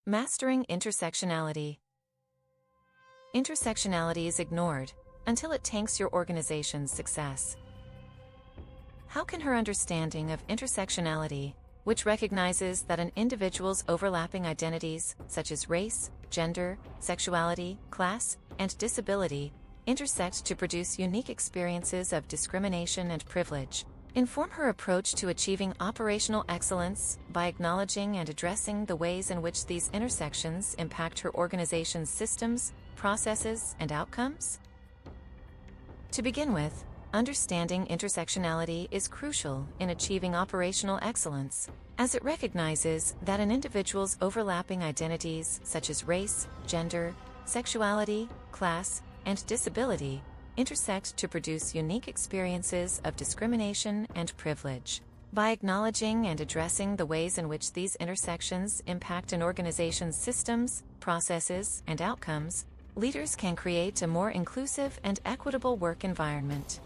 Mastering intersectionality. Intersectionality is ignored until it tanks your organization's success. How can her understanding of intersectionality, which recognizes that an individual's overlapping identities, such as race, gender, sexuality, class, and disability, intersect to produce unique experiences of discrimination and privilege, inform her approach to achieving operational excellence by acknowledging and addressing the ways in which these intersections impact her organization's systems, processes, and outcomes? To begin with, understanding intersectionality is crucial in achieving operational excellence, as it recognizes that an individual's overlapping identities such as race, gender, sexuality, class, and disability intersect to produce unique experiences of discrimination and privilege. By acknowledging and addressing the ways in which these intersections impact an organization's systems, processes, and outcomes, leaders can create a more inclusive and equitable work environment.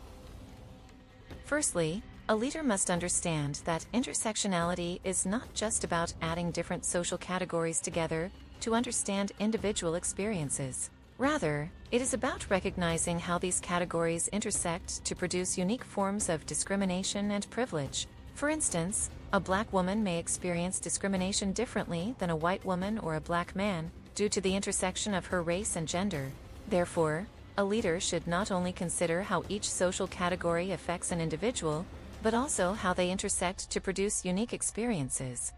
Firstly, a leader must understand that intersectionality is not just about adding different social categories together to understand individual experiences. Rather, it is about recognizing how these categories intersect to produce unique forms of discrimination and privilege. For instance, a black woman may experience discrimination differently than a white woman or a black man due to the intersection of her race and gender. Therefore, a leader should not only consider how each social category affects an individual, but also how they intersect to produce unique experiences.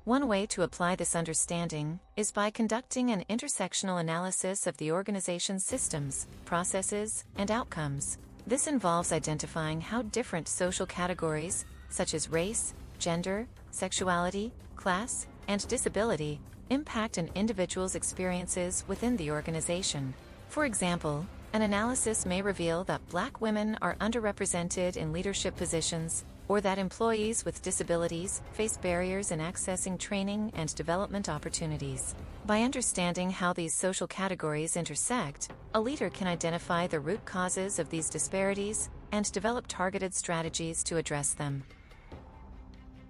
One way to apply this understanding is by conducting an intersectional analysis of the organization's systems, processes, and outcomes. This involves identifying how different social categories, such as race, gender, sexuality, class, and disability, impact an individual's experiences within the organization. For example, an analysis may reveal that Black women are underrepresented in leadership positions, or that employees with disabilities face barriers in accessing training and development opportunities. By understanding how these social categories intersect, a leader can identify the root causes of these disparities and develop targeted strategies to address them.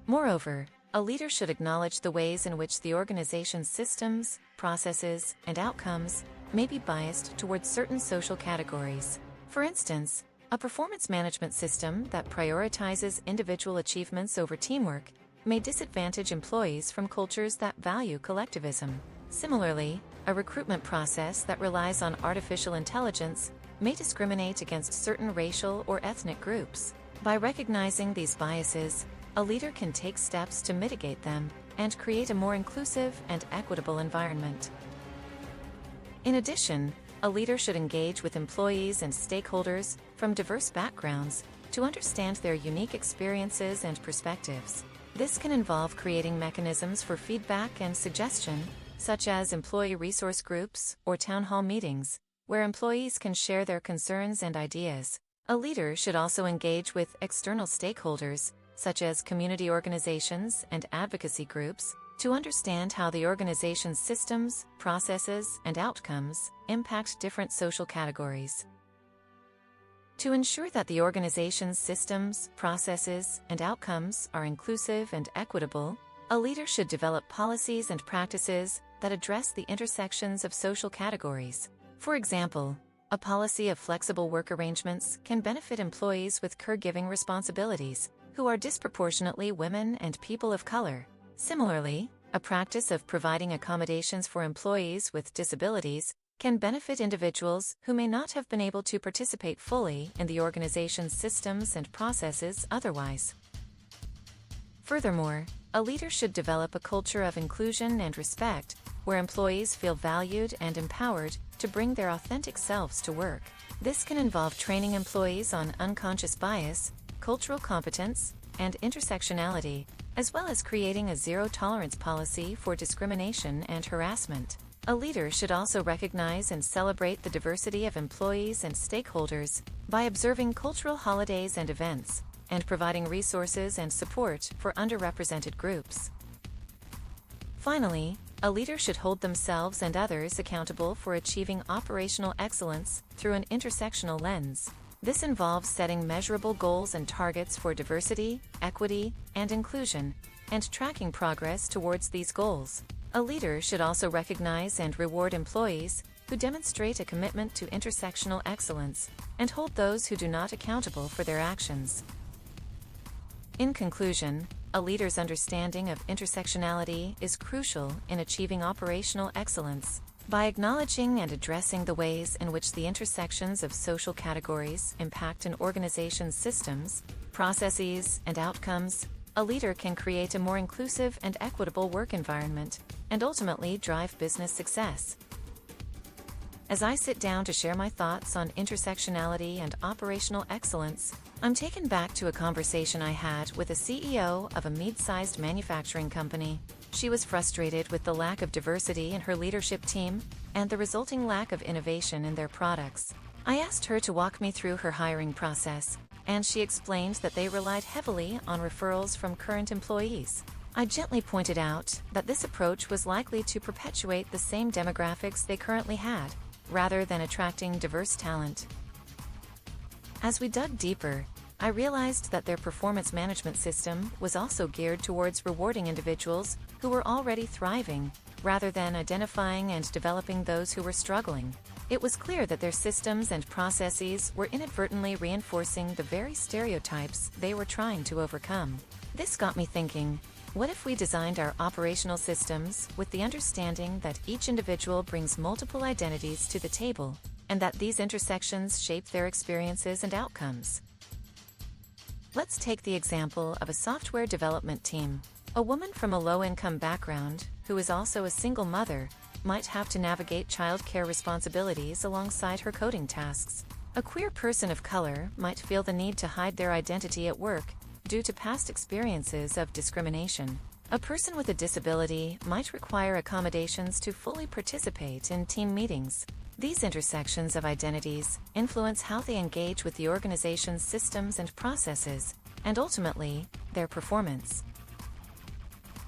Moreover, a leader should acknowledge the ways in which the organization's systems, processes, and outcomes may be biased towards certain social categories. For instance, a performance management system that prioritizes individual achievements over teamwork may disadvantage employees from cultures that value collectivism. Similarly, a recruitment process that relies on artificial intelligence may discriminate against certain racial or ethnic groups. By recognizing these biases, a leader can take steps to mitigate them and create a more inclusive and equitable environment. In addition, a leader should engage with employees and stakeholders from diverse backgrounds to understand their unique experiences and perspectives. This can involve creating mechanisms for feedback and suggestion, such as employee resource groups or town hall meetings, where employees can share their concerns and ideas. A leader should also engage with external stakeholders, such as community organizations and advocacy groups, to understand how the organization's systems, processes, and outcomes impact different social categories. To ensure that the organization's systems, processes, and outcomes are inclusive and equitable, a leader should develop policies and practices that address the intersections of social categories. For example, a policy of flexible work arrangements can benefit employees with caregiving responsibilities, who are disproportionately women and people of color. Similarly, a practice of providing accommodations for employees with disabilities can benefit individuals who may not have been able to participate fully in the organization's systems and processes otherwise. Furthermore, a leader should develop a culture of inclusion and respect, where employees feel valued and empowered to bring their authentic selves to work. This can involve training employees on unconscious bias, cultural competence, and intersectionality, as well as creating a zero-tolerance policy for discrimination and harassment. A leader should also recognize and celebrate the diversity of employees and stakeholders by observing cultural holidays and events, and providing resources and support for underrepresented groups. Finally, a leader should hold themselves and others accountable for achieving operational excellence through an intersectional lens. This involves setting measurable goals and targets for diversity, equity, and inclusion, and tracking progress towards these goals. A leader should also recognize and reward employees who demonstrate a commitment to intersectional excellence and hold those who do not accountable for their actions. In conclusion, a leader's understanding of intersectionality is crucial in achieving operational excellence. By acknowledging and addressing the ways in which the intersections of social categories impact an organization's systems, processes, and outcomes, a leader can create a more inclusive and equitable work environment and ultimately drive business success. As I sit down to share my thoughts on intersectionality and operational excellence, I'm taken back to a conversation I had with a CEO of a mid-sized manufacturing company. She was frustrated with the lack of diversity in her leadership team and the resulting lack of innovation in their products. I asked her to walk me through her hiring process, and she explained that they relied heavily on referrals from current employees. I gently pointed out that this approach was likely to perpetuate the same demographics they currently had, rather than attracting diverse talent. As we dug deeper, I realized that their performance management system was also geared towards rewarding individuals who were already thriving, rather than identifying and developing those who were struggling. It was clear that their systems and processes were inadvertently reinforcing the very stereotypes they were trying to overcome. This got me thinking, what if we designed our operational systems with the understanding that each individual brings multiple identities to the table, and that these intersections shape their experiences and outcomes? Let's take the example of a software development team. A woman from a low-income background, who is also a single mother, might have to navigate childcare responsibilities alongside her coding tasks. A queer person of color might feel the need to hide their identity at work due to past experiences of discrimination. A person with a disability might require accommodations to fully participate in team meetings. These intersections of identities influence how they engage with the organization's systems and processes, and ultimately, their performance.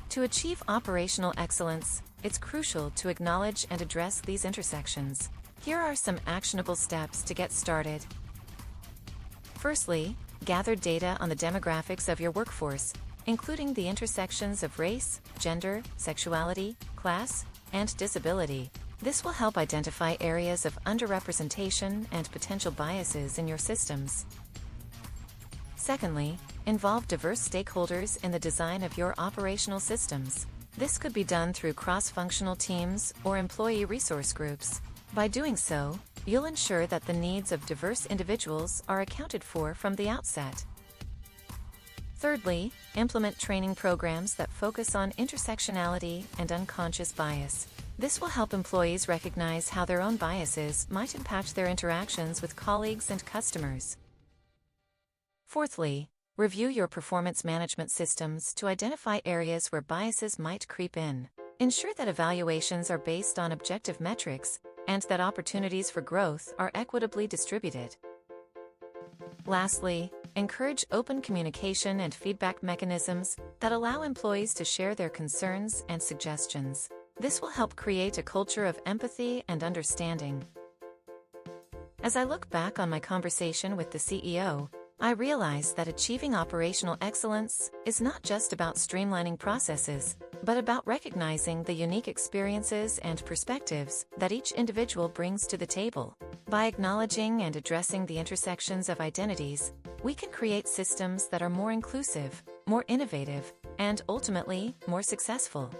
To achieve operational excellence, it's crucial to acknowledge and address these intersections. Here are some actionable steps to get started. Firstly, gather data on the demographics of your workforce, including the intersections of race, gender, sexuality, class, and disability. This will help identify areas of underrepresentation and potential biases in your systems. Secondly, involve diverse stakeholders in the design of your operational systems. This could be done through cross-functional teams or employee resource groups. By doing so, you'll ensure that the needs of diverse individuals are accounted for from the outset. Thirdly, implement training programs that focus on intersectionality and unconscious bias. This will help employees recognize how their own biases might impact their interactions with colleagues and customers. Fourthly, review your performance management systems to identify areas where biases might creep in. Ensure that evaluations are based on objective metrics and that opportunities for growth are equitably distributed. Lastly, encourage open communication and feedback mechanisms that allow employees to share their concerns and suggestions. This will help create a culture of empathy and understanding. As I look back on my conversation with the CEO, I realize that achieving operational excellence is not just about streamlining processes, but about recognizing the unique experiences and perspectives that each individual brings to the table. By acknowledging and addressing the intersections of identities, we can create systems that are more inclusive, more innovative, and ultimately, more successful.